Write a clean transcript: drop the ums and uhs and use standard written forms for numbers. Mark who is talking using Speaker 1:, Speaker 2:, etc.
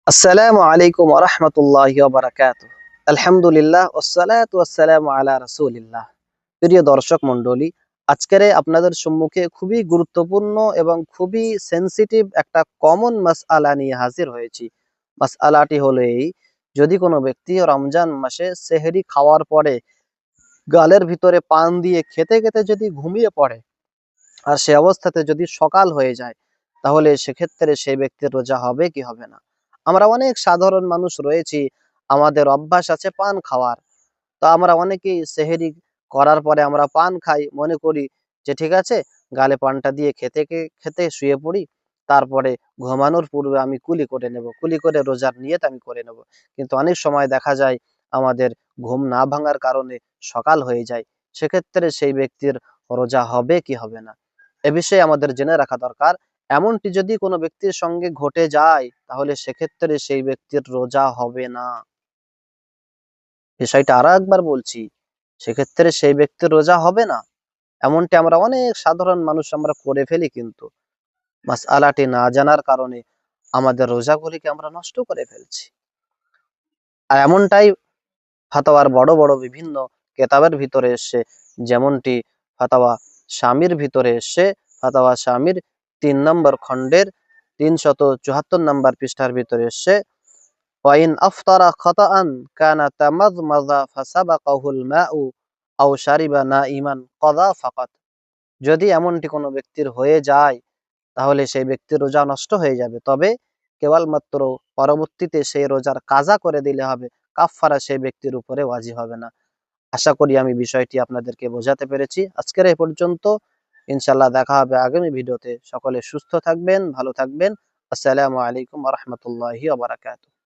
Speaker 1: আসসালামু আলাইকুম ওয়া রাহমাতুল্লাহি ওয়া বারাকাতুহু। আলহামদুলিল্লাহ ওয়াসসালাতু ওয়াসসালামু আলা রাসূলিল্লাহ। প্রিয় দর্শক মণ্ডলী, আজকের আপনাদের সম্মুখে খুবই গুরুত্বপূর্ণ এবং খুবই সেনসিটিভ একটা কমন মাসআলা নিয়ে হাজির হয়েছি। মাসআলাটি হলো এই, যদি কোনো ব্যক্তি রমজান মাসে সেহরি খাওয়ার পরে গালের ভিতরে পান দিয়ে খেতে খেতে যদি ঘুমিয়ে পড়ে আর সে অবস্থাতে যদি সকাল হয়ে যায়, তাহলে সেক্ষেত্রে সেই ব্যক্তির রোজা হবে কি হবে না? আমরা অনেক সাধারণ মানুষ রয়েছি, আমাদের অভ্যাস আছে পান খাওয়ার। তো আমরা অনেকেই সেহরি করার পরে আমরা পান খাই, মনে করি যে ঠিক আছে, গালে পানটা দিয়ে খেতে খেতে শুয়ে পড়ি, তারপরে ঘুমানোর পূর্বে আমি কুলি করে নেব, কুলি করে রোজার নিয়ত আমি করে নেব। কিন্তু অনেক সময় দেখা যায় আমাদের ঘুম না ভাঙার কারণে সকাল হয়ে যায়। সেক্ষেত্রে সেই ব্যক্তির রোজা হবে কি হবে না, এ বিষয়ে আমাদের জেনে রাখা দরকার। এমনটি যদি কোনো ব্যক্তির সঙ্গে ঘটে যায়, তাহলে সেক্ষেত্রে সেই ব্যক্তির রোজা হবে না। বিষয়টা আরো একবার বলছি, সেক্ষেত্রে সেই ব্যক্তির রোজা হবে না। এমনটি আমরা অনেক সাধারণ মানুষ আমরা করে ফেলি, কিন্তু মাসআলাটি না জানার কারণে আমাদের রোজাগুলিকে আমরা নষ্ট করে ফেলছি। আর এমনটাই ফাতাওয়ার বড় বড় বিভিন্ন কেতাবের ভিতরে এসছে, যেমনটি ফাতাওয়া শামির ভিতরে এসছে। ফাতাওয়া শামির ৩ নম্বর খণ্ডের ৩৭৪ নম্বর পৃষ্ঠার ভিতরে এসছে, ওয়াইন আফতারা খাতাআন কানা তামাযমাযা ফাসাবাকাহুল মাউ আও শারিবা নাঈমান কাযা ফাকাত। যদি এমনটি কোনো ব্যক্তির হয়ে যায়, তাহলে সেই ব্যক্তির রোজা নষ্ট হয়ে যাবে, তবে কেবলমাত্র পরবর্তীতে সেই রোজার কাজা করে দিলে হবে, কাফফারা সেই ব্যক্তির উপরে ওয়াজিব হবে না। আশা করি আমি বিষয়টি আপনাদেরকে বোঝাতে পেরেছি। আজকের এই পর্যন্ত, ইনশাআল্লাহ দেখা হবে আগামী ভিডিওতে। সকলে সুস্থ থাকবেন, ভালো থাকবেন। আসসালামু আলাইকুম ওয়া রাহমাতুল্লাহি ওয়া বারাকাতুহু।